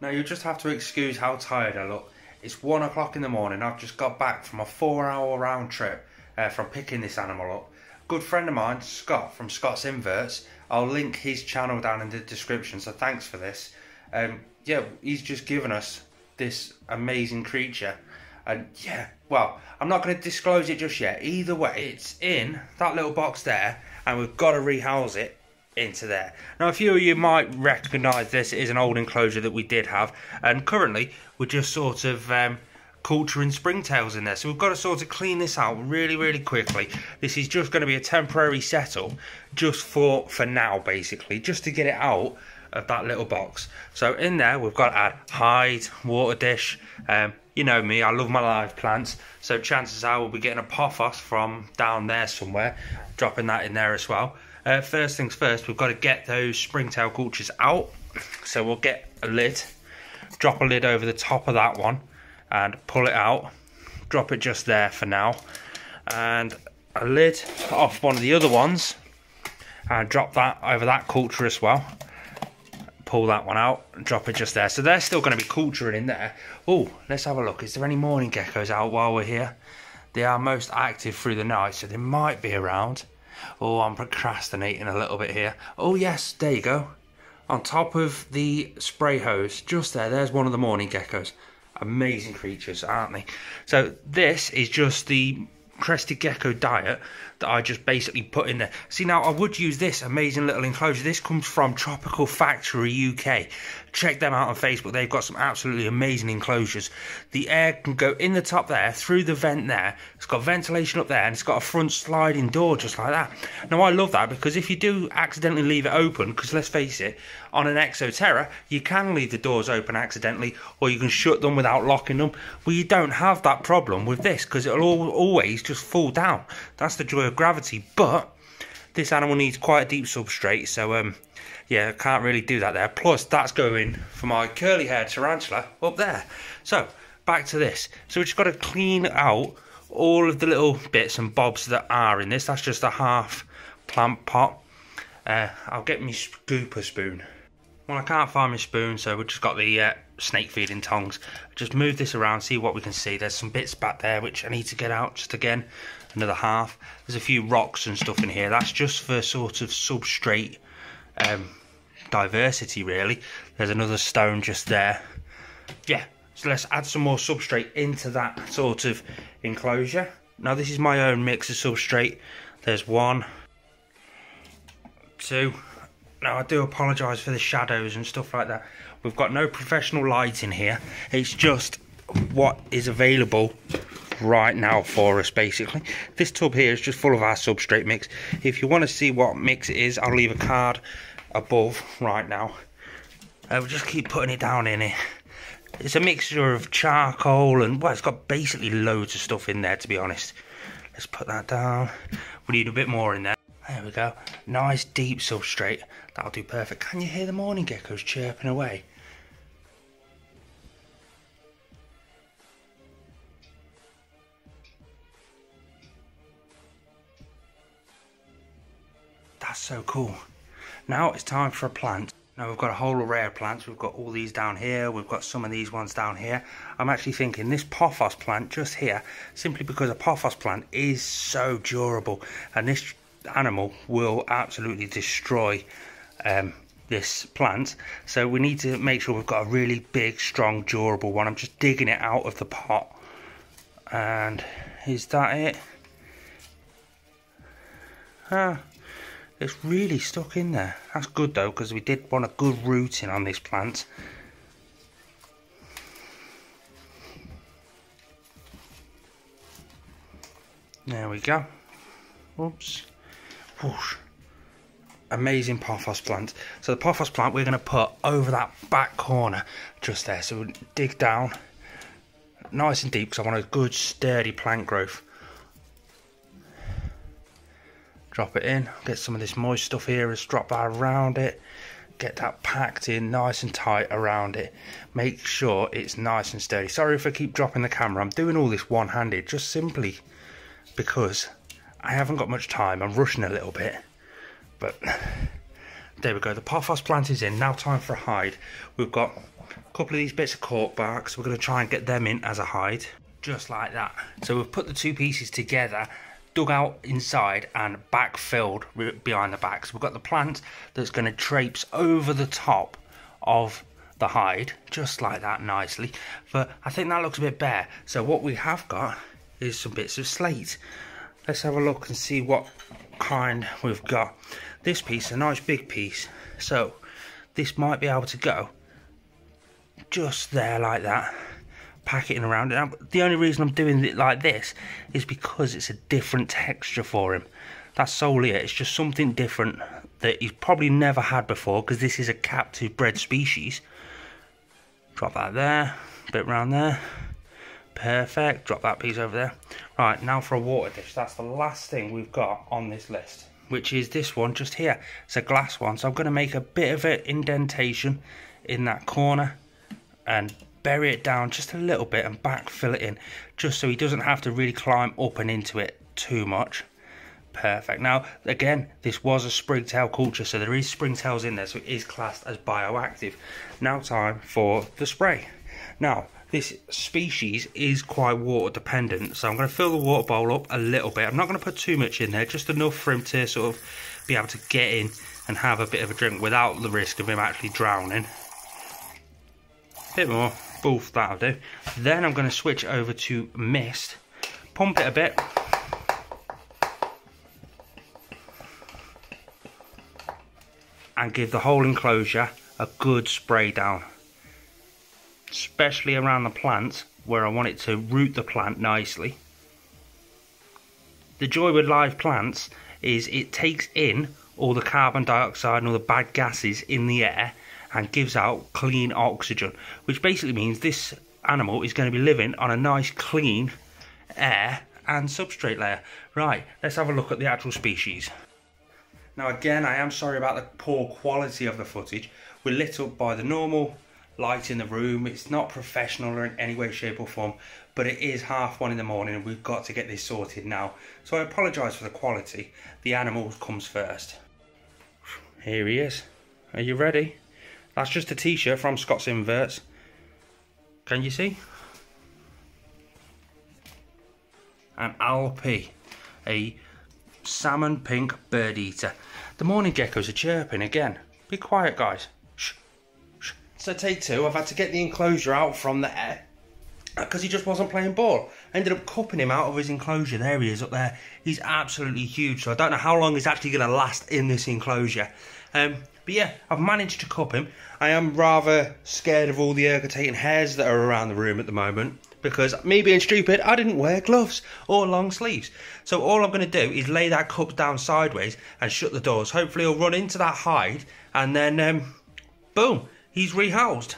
Now you'll just have to excuse how tired I look. It's 1 o'clock in the morning. I've just got back from a 4-hour round trip from picking this animal up. A good friend of mine, Scott from Scott's Inverts, I'll link his channel down in the description, so thanks for this. Yeah, he's just given us this amazing creature. And yeah, well, I'm not going to disclose it just yet. Either way, it's in that little box there, and we've got to rehouse it into there. Now, a few of you might recognise this. It is an old enclosure that we did have, and currently we're just sort of culturing springtails in there. So we've got to sort of clean this out really quickly. This is just going to be a temporary setup, just for now, basically, just to get it out of that little box. So in there we've got to add hide, water dish. You know me, I love my live plants, so chances are we'll be getting a pothos from down there somewhere, dropping that in there as well. First things first, we've got to get those springtail cultures out. So we'll get a lid, drop a lid over the top of that one and pull it out. Drop it just there for now, and a lid off one of the other ones and drop that over that culture as well. Pull that one out and drop it just there. So they're still going to be culturing in there. Oh, let's have a look. Is there any morning geckos out while we're here? They are most active through the night, so they might be around. Oh, I'm procrastinating a little bit here. Oh yes, there you go. On top of the spray hose, just there, there's one of the morning geckos. Amazing creatures, aren't they? So this is just the crested gecko diet that I just basically put in there. See, now I would use this amazing little enclosure. This comes from Tropical Factory UK. Check them out on Facebook. They've got some absolutely amazing enclosures. The air can go in the top there, through the vent there. It's got ventilation up there, and it's got a front sliding door just like that. Now I love that, because if you do accidentally leave it open, because let's face it, on an Exoterra you can leave the doors open accidentally, or you can shut them without locking them. Well, you don't have that problem with this, because it'll always just fall down. That's the joy of gravity. But this animal needs quite a deep substrate, so yeah, I can't really do that there. Plus that's going for my curly haired tarantula up there. So back to this. So we've just got to clean out all of the little bits and bobs that are in this. That's just a half plant pot. I'll get my scooper spoon. Well, I can't find my spoon, so we've just got the snake feeding tongs. Just move this around, see what we can see. There's some bits back there which I need to get out. Just again, another half. There's a few rocks and stuff in here. That's just for sort of substrate diversity, really. There's another stone just there. Yeah, so let's add some more substrate into that sort of enclosure. Now this is my own mix of substrate. There's 1, 2. Now I do apologise for the shadows and stuff like that. We've got no professional light in here. It's just what is available right now for us, basically. This tub here is just full of our substrate mix. If you want to see what mix it is, I'll leave a card above right now. We'll just keep putting it down in here. It's a mixture of charcoal and, well, it's got basically loads of stuff in there, to be honest. Let's put that down. We need a bit more in there. There we go. Nice deep substrate. That'll do perfect. Can you hear the morning geckos chirping away? That's so cool. Now it's time for a plant. Now we've got a whole array of plants. We've got all these down here. We've got some of these ones down here. I'm actually thinking this pothos plant just here, simply because a pothos plant is so durable, and this animal will absolutely destroy this plant. So we need to make sure we've got a really big, strong, durable one. I'm just digging it out of the pot. And is that it? It's really stuck in there. That's good though, because we did want a good rooting on this plant. There we go. Whoops. Whoosh. Amazing pothos plant. So the pothos plant we're going to put over that back corner just there. So we'll dig down nice and deep, because I want a good sturdy plant growth. Drop it in, get some of this moist stuff here, let's drop that around it, get that packed in nice and tight around it. Make sure it's nice and sturdy. Sorry if I keep dropping the camera, I'm doing all this one-handed just simply because I haven't got much time. I'm rushing a little bit, but there we go. The pothos plant is in. Now time for a hide. We've got a couple of these bits of cork bark, so we're going to try and get them in as a hide. Just like that. So we've put the two pieces together, dug out inside and backfilled behind the back. So we've got the plant that's going to traipse over the top of the hide, just like that, nicely. But I think that looks a bit bare. So what we have got is some bits of slate. Let's have a look and see what kind we've got. This piece, a nice big piece. So this might be able to go just there like that. Pack it in around it. The only reason I'm doing it like this is because it's a different texture for him. That's solely it. It's just something different that he's probably never had before, because this is a captive bred species. Drop that there, bit round there. Perfect. Drop that piece over there. Right, now for a water dish. That's the last thing we've got on this list, which is this one just here. It's a glass one, so I'm going to make a bit of an indentation in that corner and bury it down just a little bit and backfill it in, just so he doesn't have to really climb up and into it too much. Perfect. Now again, this was a springtail culture, so there is springtails in there, so it is classed as bioactive. Now time for the spray. Now this species is quite water dependent, so I'm going to fill the water bowl up a little bit. I'm not going to put too much in there, just enough for him to sort of be able to get in and have a bit of a drink without the risk of him actually drowning. A bit more. Boof, that'll do. Then I'm going to switch over to mist, pump it a bit, and give the whole enclosure a good spray down, especially around the plants where I want it to root the plant nicely. The joy with live plants is it takes in all the carbon dioxide and all the bad gases in the air and gives out clean oxygen, which basically means this animal is going to be living on a nice clean air and substrate layer. Right, let's have a look at the actual species. Now again, I am sorry about the poor quality of the footage. We're lit up by the normal light in the room. It's not professional or in any way, shape or form, but it is 1:30 in the morning and we've got to get this sorted now. So I apologise for the quality. The animal comes first. Here he is. Are you ready? That's just a t-shirt from Scott's Inverts. Can you see? An LP, a salmon pink bird eater. The morning geckos are chirping again. Be quiet, guys. Shh, shh. So take two. I've had to get the enclosure out from there because he just wasn't playing ball. I ended up cupping him out of his enclosure. There he is up there. He's absolutely huge, so I don't know how long he's actually going to last in this enclosure. But yeah, I've managed to cup him. I am rather scared of all the irritating hairs that are around the room at the moment, because me being stupid, I didn't wear gloves or long sleeves. So all I'm going to do is lay that cup down sideways and shut the doors. Hopefully he'll run into that hide and then boom, he's rehoused.